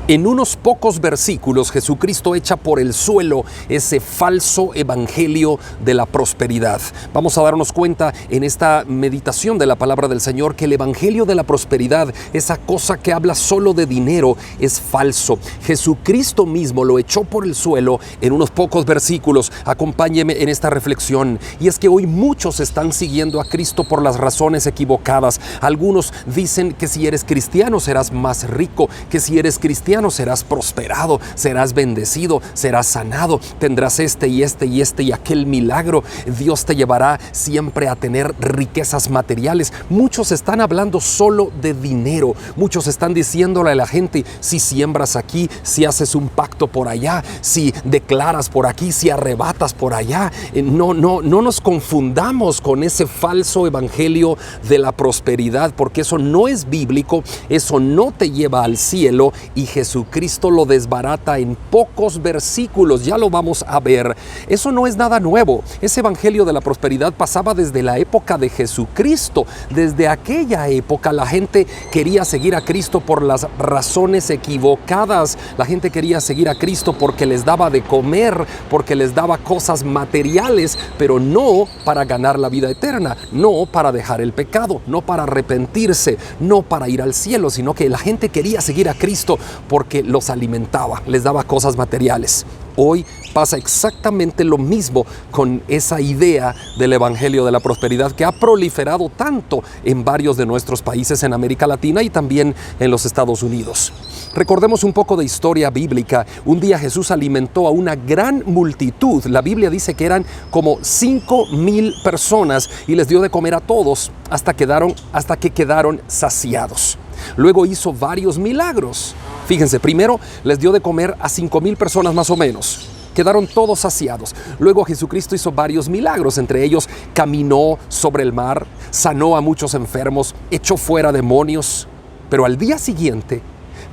En unos pocos versículos, Jesucristo echa por el suelo ese falso evangelio de la prosperidad. Vamos a darnos cuenta en esta meditación de la palabra del Señor que el evangelio de la prosperidad, esa cosa que habla solo de dinero, es falso. Jesucristo mismo lo echó por el suelo en unos pocos versículos. Acompáñeme en esta reflexión. Y es que hoy muchos están siguiendo a Cristo por las razones equivocadas. Algunos dicen que si eres cristiano serás más rico, que si eres cristiano serás prosperado, serás bendecido, serás sanado, tendrás este y aquel milagro. Dios te llevará siempre a tener riquezas materiales. Muchos están hablando solo de dinero. Muchos están diciéndole a la gente: si siembras aquí, si haces un pacto por allá, si declaras por aquí, si arrebatas por allá. No nos confundamos con ese falso evangelio de la prosperidad, porque eso no es bíblico, eso no te lleva al cielo, y Jesucristo lo desbarata en pocos versículos. Ya lo vamos a ver. Eso no es nada nuevo. Ese evangelio de la prosperidad pasaba desde la época de Jesucristo. Desde aquella época la gente quería seguir a Cristo por las razones equivocadas. La gente quería seguir a Cristo porque les daba de comer, porque les daba cosas materiales, pero no para ganar la vida eterna, no para dejar el pecado, no para arrepentirse, no para ir al cielo, sino que la gente quería seguir a Cristo porque los alimentaba, les daba cosas materiales. Hoy pasa exactamente lo mismo con esa idea del evangelio de la prosperidad que ha proliferado tanto en varios de nuestros países en América Latina y también en los Estados Unidos. Recordemos un poco de historia bíblica. Un día Jesús alimentó a una gran multitud. La Biblia dice que eran como 5,000 personas y les dio de comer a todos hasta que quedaron saciados. Luego hizo varios milagros. Fíjense, primero les dio de comer a 5,000 personas más o menos. Quedaron todos saciados. Luego Jesucristo hizo varios milagros. Entre ellos, caminó sobre el mar, sanó a muchos enfermos, echó fuera demonios. Pero al día siguiente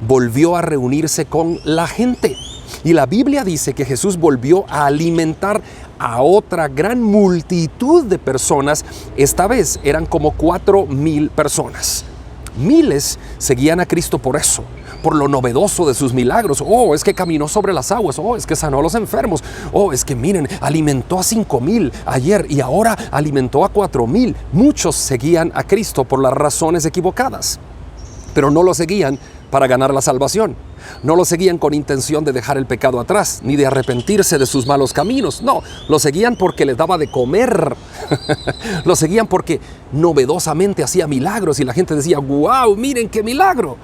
volvió a reunirse con la gente. Y la Biblia dice que Jesús volvió a alimentar a otra gran multitud de personas. Esta vez eran como 4,000 personas. Miles seguían a Cristo por eso, por lo novedoso de sus milagros. Oh, es que caminó sobre las aguas. Oh, es que sanó a los enfermos. Oh, es que miren, alimentó a 5,000 ayer y ahora alimentó a 4,000. Muchos seguían a Cristo por las razones equivocadas, pero no lo seguían para ganar la salvación. No lo seguían con intención de dejar el pecado atrás, ni de arrepentirse de sus malos caminos. No, lo seguían porque les daba de comer. Lo seguían porque novedosamente hacía milagros y la gente decía: ¡wow! ¡Miren qué milagro!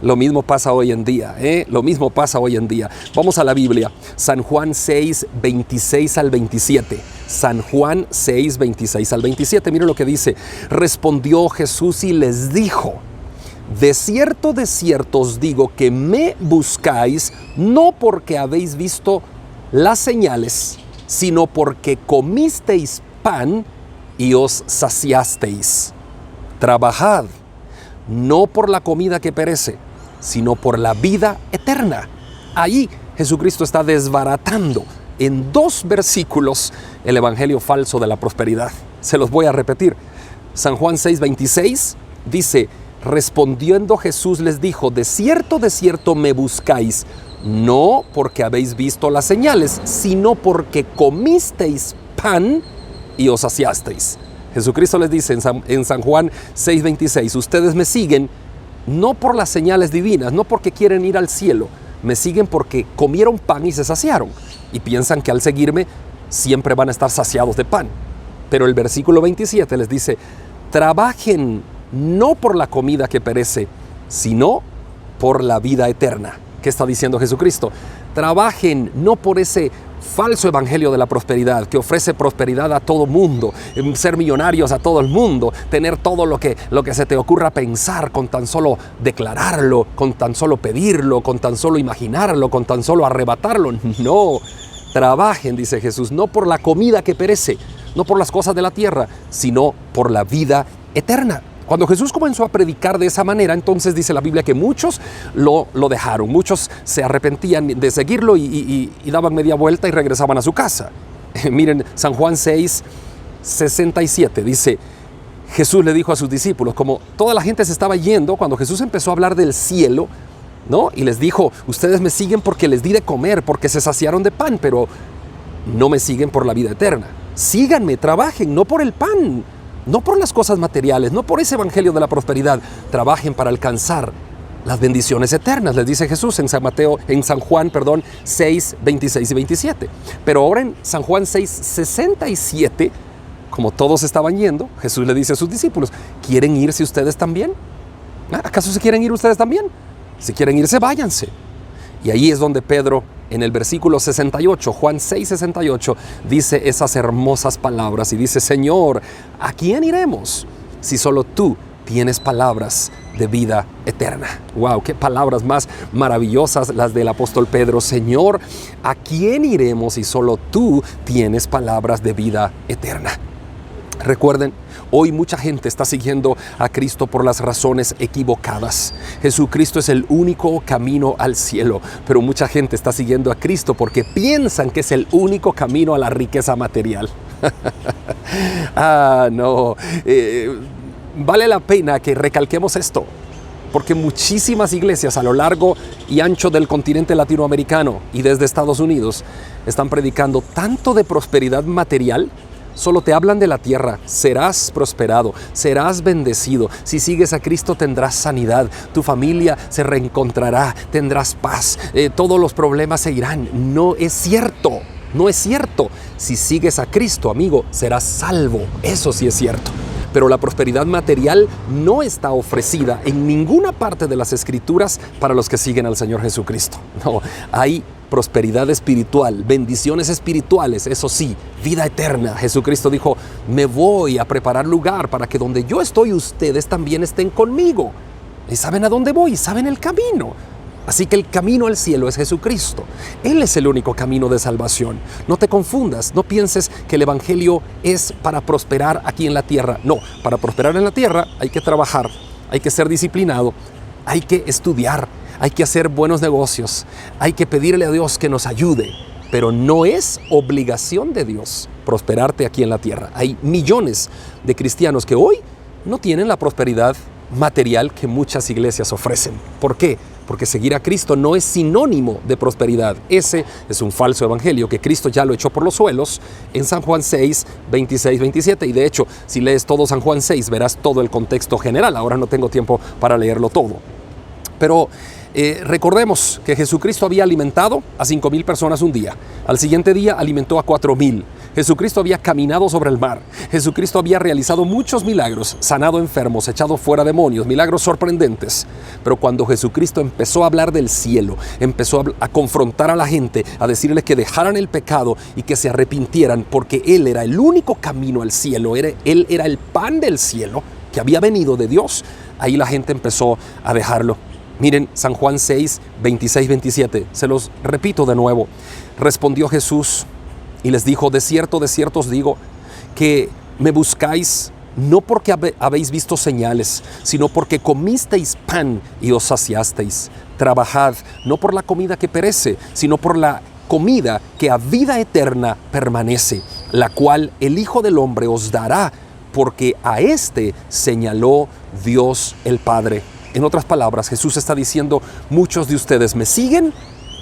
Lo mismo pasa hoy en día, Lo mismo pasa hoy en día. Vamos a la Biblia. San Juan 6, 26 al 27. San Juan 6, 26 al 27. Miren lo que dice. Respondió Jesús y les dijo: de cierto os digo que me buscáis no porque habéis visto las señales, sino porque comisteis pan y os saciasteis. Trabajad, no por la comida que perece, sino por la vida eterna. Ahí Jesucristo está desbaratando en 2 versículos el evangelio falso de la prosperidad. Se los voy a repetir. San Juan 6, 26 dice: respondiendo Jesús les dijo: de cierto me buscáis, no porque habéis visto las señales, sino porque comisteis pan y os saciasteis. Jesucristo les dice en San Juan 6:26, ustedes me siguen no por las señales divinas, no porque quieren ir al cielo, me siguen porque comieron pan y se saciaron, y piensan que al seguirme siempre van a estar saciados de pan. Pero el versículo 27 les dice: trabajen no por la comida que perece, sino por la vida eterna. ¿Qué está diciendo Jesucristo? Trabajen no por ese falso evangelio de la prosperidad que ofrece prosperidad a todo mundo, ser millonarios a todo el mundo, tener todo lo que se te ocurra pensar con tan solo declararlo, con tan solo pedirlo, con tan solo imaginarlo, con tan solo arrebatarlo. No, trabajen, dice Jesús, no por la comida que perece, no por las cosas de la tierra, sino por la vida eterna. Cuando Jesús comenzó a predicar de esa manera, entonces dice la Biblia que muchos lo dejaron, muchos se arrepentían de seguirlo y daban media vuelta y regresaban a su casa. Miren, San Juan 6, 67 dice: Jesús le dijo a sus discípulos, como toda la gente se estaba yendo, cuando Jesús empezó a hablar del cielo, ¿no? Y les dijo, ustedes me siguen porque les di de comer, porque se saciaron de pan, pero no me siguen por la vida eterna. Síganme, trabajen, no por el pan, no por las cosas materiales, no por ese evangelio de la prosperidad. Trabajen para alcanzar las bendiciones eternas, les dice Jesús en San Juan 6, 26 y 27. Pero ahora en San Juan 6, 67, como todos estaban yendo, Jesús le dice a sus discípulos, ¿quieren irse ustedes también? ¿Acaso se quieren ir ustedes también? Si quieren irse, váyanse. Y ahí es donde Pedro, en el versículo 68, Juan 6, 68, dice esas hermosas palabras y dice, Señor, ¿a quién iremos si solo tú tienes palabras de vida eterna? ¡Wow! ¡Qué palabras más maravillosas las del apóstol Pedro! Señor, ¿a quién iremos si solo tú tienes palabras de vida eterna? Recuerden, hoy mucha gente está siguiendo a Cristo por las razones equivocadas. Jesucristo es el único camino al cielo, pero mucha gente está siguiendo a Cristo porque piensan que es el único camino a la riqueza material. No. Vale la pena que recalquemos esto, porque muchísimas iglesias a lo largo y ancho del continente latinoamericano y desde Estados Unidos están predicando tanto de prosperidad material. Solo te hablan de la tierra, serás prosperado, serás bendecido, si sigues a Cristo tendrás sanidad, tu familia se reencontrará, tendrás paz, todos los problemas se irán. No es cierto, no es cierto. Si sigues a Cristo, amigo, serás salvo, eso sí es cierto. Pero la prosperidad material no está ofrecida en ninguna parte de las Escrituras para los que siguen al Señor Jesucristo. No, hay prosperidad espiritual, bendiciones espirituales, eso sí, vida eterna. Jesucristo dijo, me voy a preparar lugar para que donde yo estoy, ustedes también estén conmigo. Y saben a dónde voy, saben el camino. Así que el camino al cielo es Jesucristo. Él es el único camino de salvación. No te confundas, no pienses que el evangelio es para prosperar aquí en la tierra. No, para prosperar en la tierra hay que trabajar, hay que ser disciplinado, hay que estudiar, hay que hacer buenos negocios, hay que pedirle a Dios que nos ayude. Pero no es obligación de Dios prosperarte aquí en la tierra. Hay millones de cristianos que hoy no tienen la prosperidad material que muchas iglesias ofrecen. ¿Por qué? Porque seguir a Cristo no es sinónimo de prosperidad. Ese es un falso evangelio que Cristo ya lo echó por los suelos en San Juan 6, 26, 27. Y de hecho, si lees todo San Juan 6, verás todo el contexto general. Ahora no tengo tiempo para leerlo todo. Pero recordemos que Jesucristo había alimentado a 5,000 personas un día. Al siguiente día alimentó a 4,000. Jesucristo había caminado sobre el mar. Jesucristo había realizado muchos milagros, sanado enfermos, echado fuera demonios, milagros sorprendentes. Pero cuando Jesucristo empezó a hablar del cielo, empezó a confrontar a la gente, a decirles que dejaran el pecado y que se arrepintieran, porque Él era el único camino al cielo, Él era el pan del cielo que había venido de Dios. Ahí la gente empezó a dejarlo. Miren, San Juan 6, 26, 27, se los repito de nuevo. Respondió Jesús y les dijo, de cierto os digo, que me buscáis no porque habéis visto señales, sino porque comisteis pan y os saciasteis. Trabajad no por la comida que perece, sino por la comida que a vida eterna permanece, la cual el Hijo del Hombre os dará, porque a éste señaló Dios el Padre. En otras palabras, Jesús está diciendo, muchos de ustedes me siguen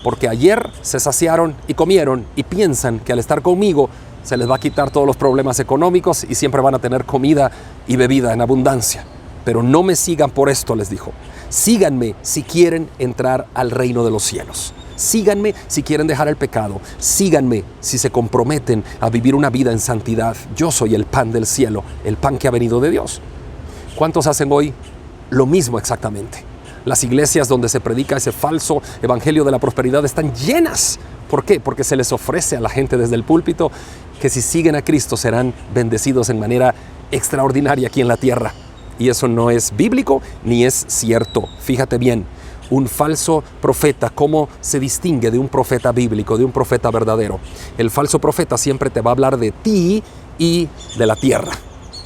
porque ayer se saciaron y comieron y piensan que al estar conmigo se les va a quitar todos los problemas económicos y siempre van a tener comida y bebida en abundancia. Pero no me sigan por esto, les dijo. Síganme si quieren entrar al reino de los cielos. Síganme si quieren dejar el pecado. Síganme si se comprometen a vivir una vida en santidad. Yo soy el pan del cielo, el pan que ha venido de Dios. ¿Cuántos hacen hoy lo mismo exactamente? Las iglesias donde se predica ese falso evangelio de la prosperidad están llenas. ¿Por qué? Porque se les ofrece a la gente desde el púlpito que si siguen a Cristo serán bendecidos en manera extraordinaria aquí en la tierra. Y eso no es bíblico ni es cierto. Fíjate bien, un falso profeta, ¿cómo se distingue de un profeta bíblico, de un profeta verdadero? El falso profeta siempre te va a hablar de ti y de la tierra.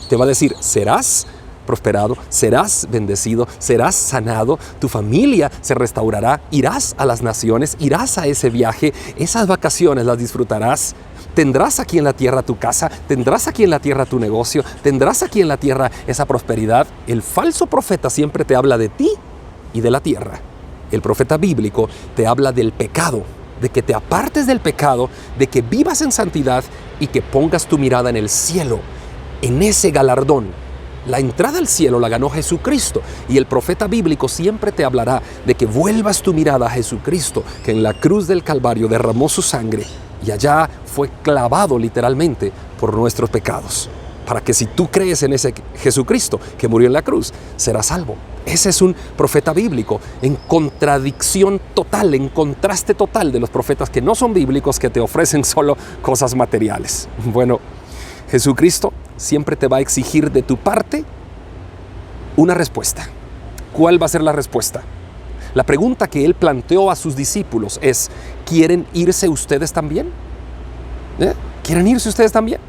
Te va a decir, serás prosperado, serás bendecido, serás sanado, tu familia se restaurará, irás a las naciones, irás a ese viaje, esas vacaciones las disfrutarás, tendrás aquí en la tierra tu casa, tendrás aquí en la tierra tu negocio, tendrás aquí en la tierra esa prosperidad. El falso profeta siempre te habla de ti y de la tierra. El profeta bíblico te habla del pecado, de que te apartes del pecado, de que vivas en santidad y que pongas tu mirada en el cielo, en ese galardón. La entrada al cielo la ganó Jesucristo, y el profeta bíblico siempre te hablará de que vuelvas tu mirada a Jesucristo, que en la cruz del Calvario derramó su sangre y allá fue clavado literalmente por nuestros pecados, para que si tú crees en ese Jesucristo que murió en la cruz, serás salvo. Ese es un profeta bíblico, en contradicción total, en contraste total de los profetas que no son bíblicos, que te ofrecen solo cosas materiales. Bueno, Jesucristo siempre te va a exigir de tu parte una respuesta. ¿Cuál va a ser la respuesta? La pregunta que Él planteó a sus discípulos es: ¿quieren irse ustedes también? ¿Quieren irse ustedes también?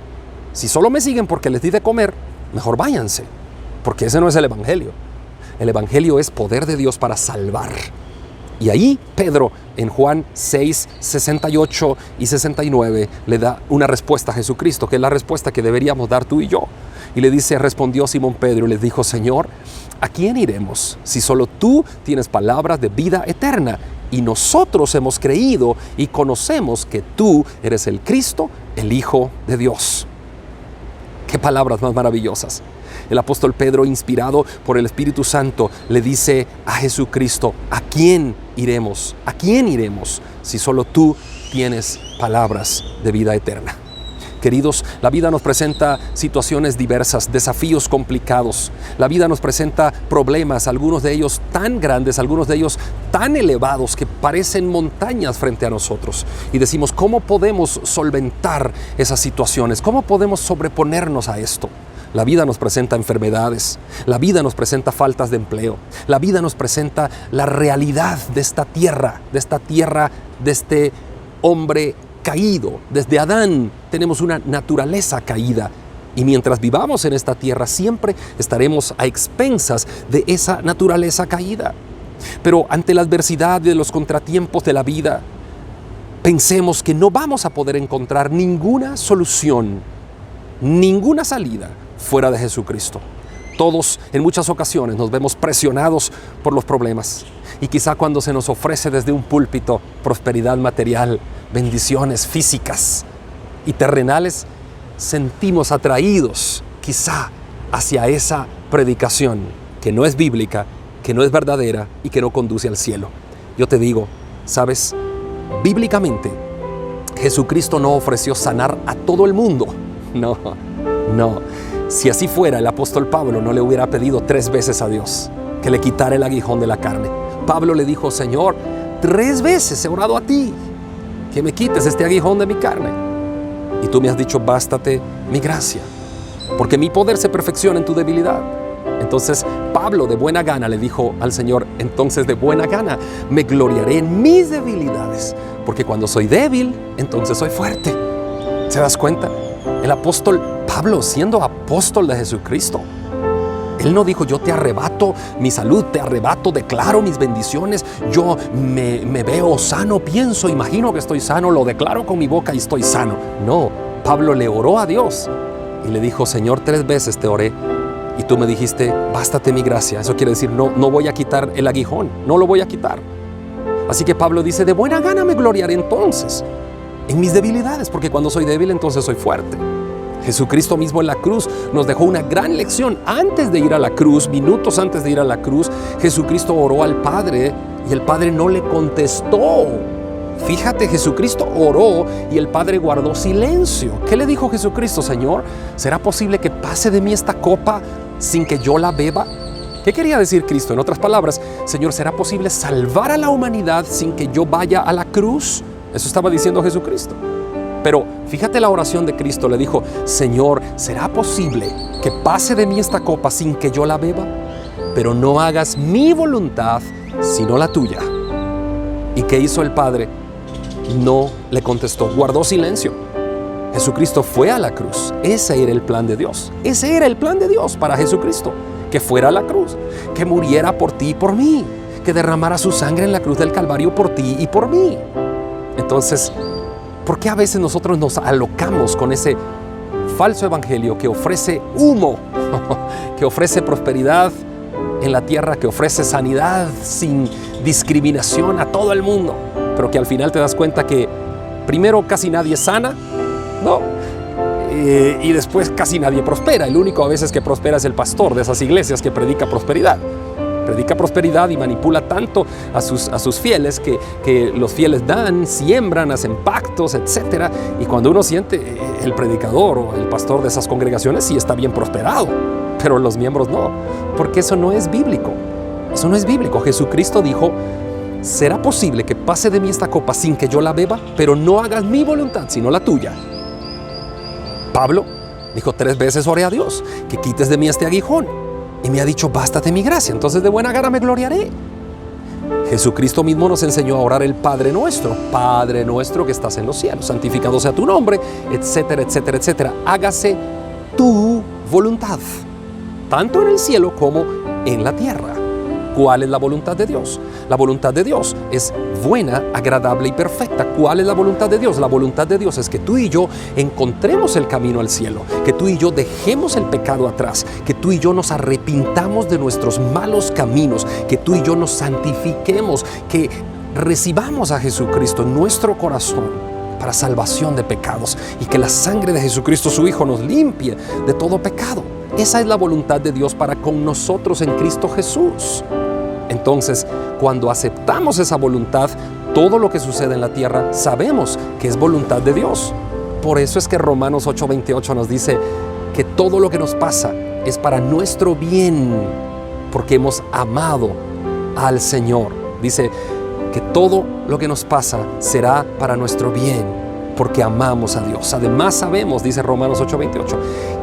Si solo me siguen porque les di de comer, mejor váyanse, porque ese no es el Evangelio. El Evangelio es poder de Dios para salvar. Y ahí Pedro, en Juan 6, 68 y 69, le da una respuesta a Jesucristo, que es la respuesta que deberíamos dar tú y yo. Y le dice, respondió Simón Pedro y le dijo: Señor, ¿a quién iremos si solo tú tienes palabras de vida eterna? Y nosotros hemos creído y conocemos que tú eres el Cristo, el Hijo de Dios. ¡Qué palabras más maravillosas! El apóstol Pedro, inspirado por el Espíritu Santo, le dice a Jesucristo: ¿a quién iremos? ¿A quién iremos si solo tú tienes palabras de vida eterna? Queridos, la vida nos presenta situaciones diversas, desafíos complicados. La vida nos presenta problemas, algunos de ellos tan grandes, algunos de ellos tan elevados que parecen montañas frente a nosotros. Y decimos, ¿cómo podemos solventar esas situaciones? ¿Cómo podemos sobreponernos a esto? La vida nos presenta enfermedades, la vida nos presenta faltas de empleo, la vida nos presenta la realidad de esta tierra, de este hombre caído. Desde Adán tenemos una naturaleza caída, y mientras vivamos en esta tierra siempre estaremos a expensas de esa naturaleza caída. Pero ante la adversidad de los contratiempos de la vida, pensemos que no vamos a poder encontrar ninguna solución, ninguna salida fuera de Jesucristo. Todos en muchas ocasiones nos vemos presionados por los problemas, y quizá cuando se nos ofrece desde un púlpito prosperidad material, bendiciones físicas y terrenales, sentimos atraídos quizá hacia esa predicación que no es bíblica, que no es verdadera y que no conduce al cielo. Yo te digo, ¿sabes? Bíblicamente, Jesucristo no ofreció sanar a todo el mundo. No. Si así fuera, el apóstol Pablo no le hubiera pedido 3 veces a Dios que le quitara el aguijón de la carne. Pablo le dijo: Señor, 3 veces he orado a ti que me quites este aguijón de mi carne. Y tú me has dicho: bástate mi gracia, porque mi poder se perfecciona en tu debilidad. Entonces Pablo de buena gana le dijo al Señor: entonces de buena gana me gloriaré en mis debilidades, porque cuando soy débil, entonces soy fuerte. ¿Se das cuenta? El apóstol Pablo, siendo apóstol de Jesucristo, él no dijo: yo te arrebato mi salud, te arrebato, declaro mis bendiciones, yo me veo sano, pienso, imagino que estoy sano, lo declaro con mi boca y estoy sano. No, Pablo le oró a Dios y le dijo: Señor, 3 veces te oré y tú me dijiste: bástate mi gracia. Eso quiere decir, no voy a quitar el aguijón, no lo voy a quitar. Así que Pablo dice: de buena gana me gloriaré entonces en mis debilidades, porque cuando soy débil entonces soy fuerte. Jesucristo mismo en la cruz nos dejó una gran lección. Antes de ir a la cruz, minutos antes de ir a la cruz, Jesucristo oró al Padre y el Padre no le contestó. Fíjate, Jesucristo oró y el Padre guardó silencio. ¿Qué le dijo Jesucristo? Señor, ¿será posible que pase de mí esta copa sin que yo la beba? ¿Qué quería decir Cristo? En otras palabras, Señor, ¿será posible salvar a la humanidad sin que yo vaya a la cruz? Eso estaba diciendo Jesucristo. Pero fíjate la oración de Cristo, le dijo: Señor, ¿será posible que pase de mí esta copa sin que yo la beba? Pero no hagas mi voluntad, sino la tuya. ¿Y qué hizo el Padre? No le contestó, guardó silencio. Jesucristo fue a la cruz. Ese era el plan de Dios. Ese era el plan de Dios para Jesucristo, que fuera a la cruz, que muriera por ti y por mí, que derramara su sangre en la cruz del Calvario por ti y por mí. Entonces, ¿por qué a veces nosotros nos alocamos con ese falso evangelio que ofrece humo, que ofrece prosperidad en la tierra, que ofrece sanidad sin discriminación a todo el mundo, pero que al final te das cuenta que primero casi nadie sana, ¿no? Y después casi nadie prospera. El único a veces que prospera es el pastor de esas iglesias que predica prosperidad. Predica prosperidad y manipula tanto a sus fieles que los fieles dan, siembran, hacen pactos, etc. Y cuando uno siente, el predicador o el pastor de esas congregaciones sí está bien prosperado, pero los miembros no, porque eso no es bíblico. Eso no es bíblico. Jesucristo dijo: será posible que pase de mí esta copa sin que yo la beba, pero no hagas mi voluntad sino la tuya. Pablo dijo: 3 veces oré a Dios que quites de mí este aguijón, y me ha dicho: bástate mi gracia, entonces de buena gana me gloriaré. Jesucristo mismo nos enseñó a orar el Padre nuestro que estás en los cielos, santificado sea tu nombre, etcétera, etcétera, etcétera. Hágase tu voluntad, tanto en el cielo como en la tierra. ¿Cuál es la voluntad de Dios? La voluntad de Dios es buena, agradable y perfecta. ¿Cuál es la voluntad de Dios? La voluntad de Dios es que tú y yo encontremos el camino al cielo, que tú y yo dejemos el pecado atrás, que tú y yo nos arrepintamos de nuestros malos caminos, que tú y yo nos santifiquemos, que recibamos a Jesucristo en nuestro corazón para salvación de pecados, y que la sangre de Jesucristo, su Hijo, nos limpie de todo pecado. Esa es la voluntad de Dios para con nosotros en Cristo Jesús. Entonces, cuando aceptamos esa voluntad, todo lo que sucede en la tierra sabemos que es voluntad de Dios. Por eso es que Romanos 8:28 nos dice que todo lo que nos pasa es para nuestro bien, porque hemos amado al Señor. Dice que todo lo que nos pasa será para nuestro bien, porque amamos a Dios. Además sabemos, dice Romanos 8:28,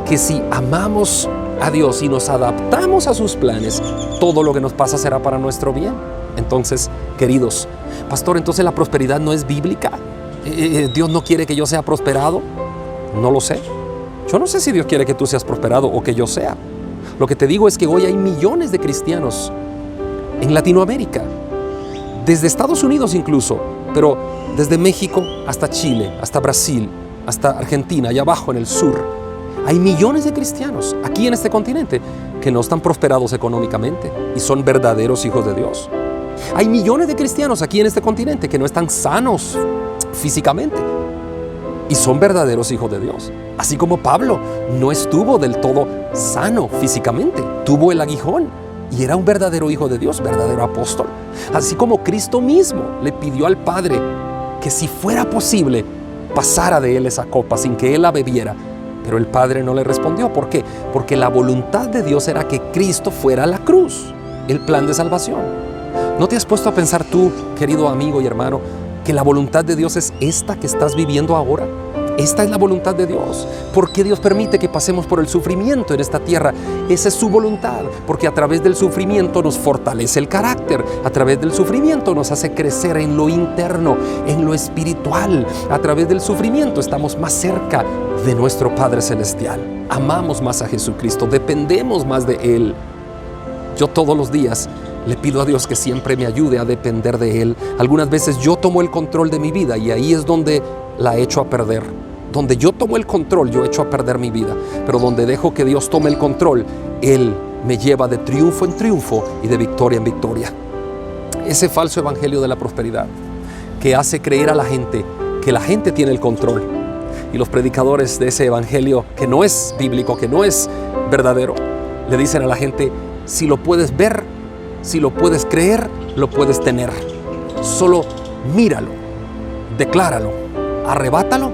que si amamos a Dios y nos adaptamos a sus planes, todo lo que nos pasa será para nuestro bien. Entonces, queridos, pastor, entonces la prosperidad no es bíblica. ¿Dios no quiere que yo sea prosperado? No lo sé. Yo no sé si Dios quiere que tú seas prosperado o que yo sea. Lo que te digo es que hoy hay millones de cristianos en Latinoamérica, desde Estados Unidos incluso, pero desde México hasta Chile, hasta Brasil, hasta Argentina, allá abajo en el sur. Hay millones de cristianos aquí en este continente que no están prosperados económicamente y son verdaderos hijos de Dios. Hay millones de cristianos aquí en este continente que no están sanos físicamente y son verdaderos hijos de Dios. Así como Pablo no estuvo del todo sano físicamente, tuvo el aguijón y era un verdadero hijo de Dios, verdadero apóstol. Así como Cristo mismo le pidió al Padre que si fuera posible pasara de él esa copa sin que él la bebiera, pero el Padre no le respondió. ¿Por qué? Porque la voluntad de Dios era que Cristo fuera a la cruz, el plan de salvación. ¿No te has puesto a pensar tú, querido amigo y hermano, que la voluntad de Dios es esta que estás viviendo ahora? Esta es la voluntad de Dios. ¿Por qué Dios permite que pasemos por el sufrimiento en esta tierra? Esa es su voluntad, porque a través del sufrimiento nos fortalece el carácter, a través del sufrimiento nos hace crecer en lo interno, en lo espiritual. A través del sufrimiento estamos más cerca de nuestro Padre Celestial. Amamos más a Jesucristo, dependemos más de Él. Yo todos los días le pido a Dios que siempre me ayude a depender de Él. Algunas veces yo tomo el control de mi vida y ahí es donde la echo a perder. Donde yo tomo el control, yo echo a perder mi vida. Pero donde dejo que Dios tome el control, Él me lleva de triunfo en triunfo y de victoria en victoria. Ese falso evangelio de la prosperidad que hace creer a la gente que la gente tiene el control, y los predicadores de ese evangelio que no es bíblico, que no es verdadero, le dicen a la gente: si lo puedes ver, si lo puedes creer, lo puedes tener. Solo míralo, decláralo, arrebátalo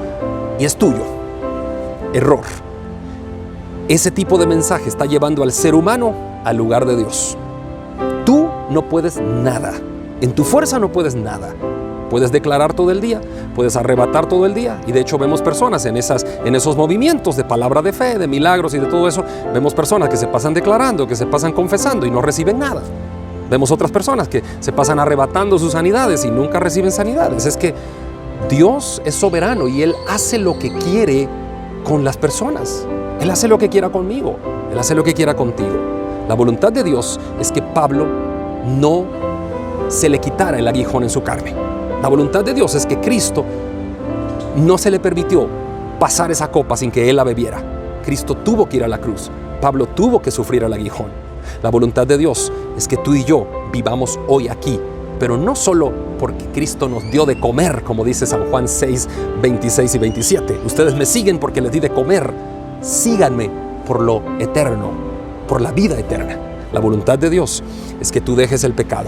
y es tuyo. Error. Ese tipo de mensaje está llevando al ser humano al lugar de Dios. Tú no puedes nada. En tu fuerza no puedes nada. Puedes declarar todo el día, puedes arrebatar todo el día, y de hecho vemos personas en esos movimientos de palabra de fe, de milagros y de todo eso. Vemos personas que se pasan declarando, que se pasan confesando y no reciben nada. Vemos otras personas que se pasan arrebatando sus sanidades y nunca reciben sanidades. Es que Dios es soberano y Él hace lo que quiere con las personas. Él hace lo que quiera conmigo, Él hace lo que quiera contigo. La voluntad de Dios es que Pablo no se le quitara el aguijón en su carne. La voluntad de Dios es que Cristo no se le permitió pasar esa copa sin que Él la bebiera. Cristo tuvo que ir a la cruz. Pablo tuvo que sufrir el aguijón. La voluntad de Dios es que tú y yo vivamos hoy aquí pero no solo porque Cristo nos dio de comer, como dice San Juan 6, 26 y 27. Ustedes me siguen porque les di de comer. Síganme por lo eterno, por la vida eterna. La voluntad de Dios es que tú dejes el pecado.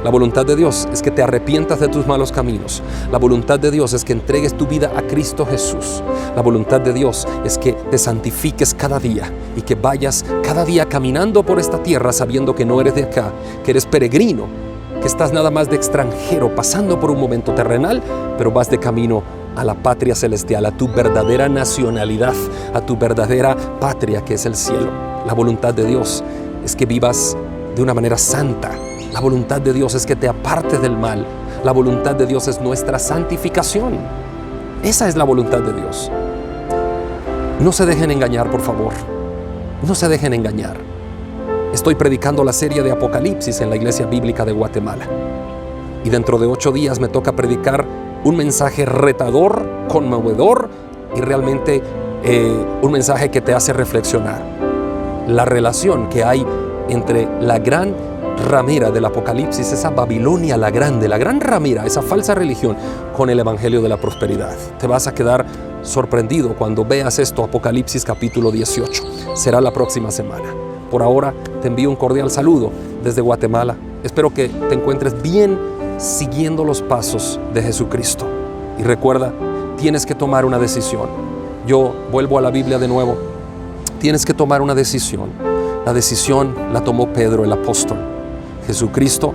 La voluntad de Dios es que te arrepientas de tus malos caminos. La voluntad de Dios es que entregues tu vida a Cristo Jesús. La voluntad de Dios es que te santifiques cada día y que vayas cada día caminando por esta tierra sabiendo que no eres de acá, que eres peregrino, que estás nada más de extranjero, pasando por un momento terrenal, pero vas de camino a la patria celestial, a tu verdadera nacionalidad, a tu verdadera patria que es el cielo. La voluntad de Dios es que vivas de una manera santa. La voluntad de Dios es que te apartes del mal. La voluntad de Dios es nuestra santificación. Esa es la voluntad de Dios. No se dejen engañar, por favor. No se dejen engañar. Estoy predicando la serie de Apocalipsis en la Iglesia Bíblica de Guatemala. Y dentro de 8 días me toca predicar un mensaje retador, conmovedor y realmente un mensaje que te hace reflexionar. La relación que hay entre la gran ramera del Apocalipsis, esa Babilonia la grande, la gran ramera, esa falsa religión, con el Evangelio de la prosperidad. Te vas a quedar sorprendido cuando veas esto, Apocalipsis capítulo 18. Será la próxima semana. Por ahora te envío un cordial saludo desde Guatemala. Espero que te encuentres bien siguiendo los pasos de Jesucristo. Y recuerda, tienes que tomar una decisión. Yo vuelvo a la Biblia de nuevo. Tienes que tomar una decisión. La decisión la tomó Pedro, el apóstol. Jesucristo,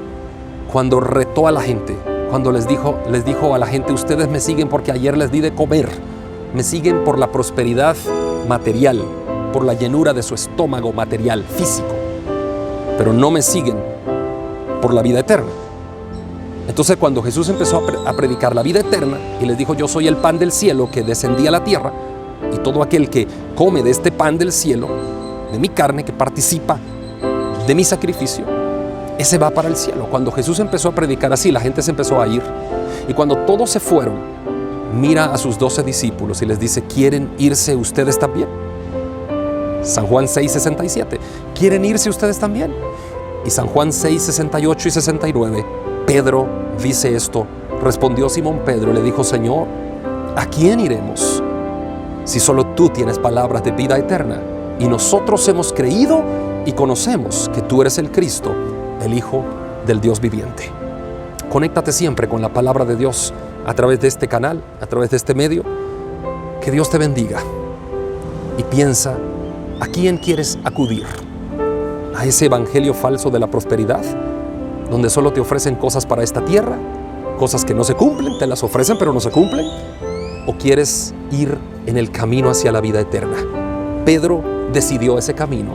cuando retó a la gente, cuando les dijo a la gente, ustedes me siguen porque ayer les di de comer, me siguen por la prosperidad material, por la llenura de su estómago material, físico, pero no me siguen por la vida eterna. Entonces cuando Jesús empezó a predicar la vida eterna y les dijo, yo soy el pan del cielo que descendí a la tierra, y todo aquel que come de este pan del cielo, de mi carne, que participa de mi sacrificio, ese va para el cielo. Cuando Jesús empezó a predicar así, la gente se empezó a ir. Y cuando todos se fueron, mira a sus 12 discípulos y les dice, ¿quieren irse ustedes también? San Juan 6, 67. ¿Quieren irse ustedes también? Y San Juan 6, 68 y 69, Pedro dice esto. Respondió Simón Pedro y le dijo, Señor, ¿a quién iremos? Si solo tú tienes palabras de vida eterna, y nosotros hemos creído y conocemos que tú eres el Cristo, el Hijo del Dios viviente. Conéctate siempre con la palabra de Dios a través de este canal, a través de este medio. Que Dios te bendiga. Y piensa, ¿a quién quieres acudir? ¿A ese evangelio falso de la prosperidad, donde solo te ofrecen cosas para esta tierra, cosas que no se cumplen, te las ofrecen pero no se cumplen? ¿O quieres ir en el camino hacia la vida eterna? Pedro decidió ese camino.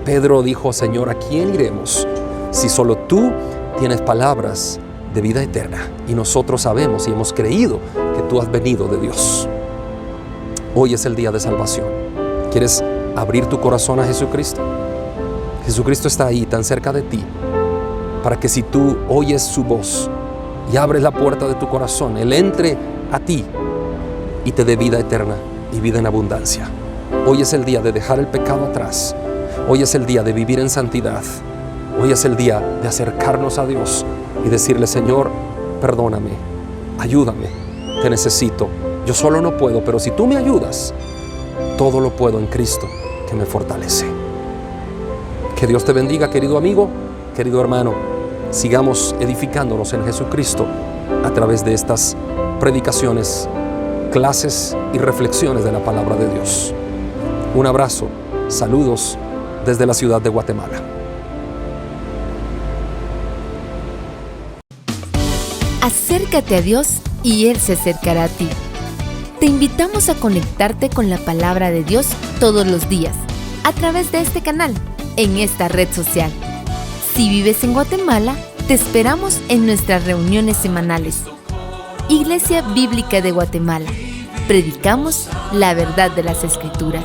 Pedro dijo, Señor, ¿a quién iremos? Si solo tú tienes palabras de vida eterna y nosotros sabemos y hemos creído que tú has venido de Dios. Hoy es el día de salvación. ¿Quieres abrir tu corazón a Jesucristo? Jesucristo está ahí, tan cerca de ti, para que si tú oyes su voz y abres la puerta de tu corazón, Él entre a ti y te dé vida eterna y vida en abundancia. Hoy es el día de dejar el pecado atrás. Hoy es el día de vivir en santidad. Hoy es el día de acercarnos a Dios y decirle, Señor, perdóname, ayúdame, te necesito. Yo solo no puedo, pero si tú me ayudas, todo lo puedo en Cristo que me fortalece. Que Dios te bendiga, querido amigo, querido hermano. Sigamos edificándonos en Jesucristo a través de estas predicaciones, clases y reflexiones de la palabra de Dios. Un abrazo, saludos desde la ciudad de Guatemala. Acércate a Dios y Él se acercará a ti. Te invitamos a conectarte con la palabra de Dios todos los días, a través de este canal, en esta red social. Si vives en Guatemala, te esperamos en nuestras reuniones semanales. Iglesia Bíblica de Guatemala. Predicamos la verdad de las Escrituras.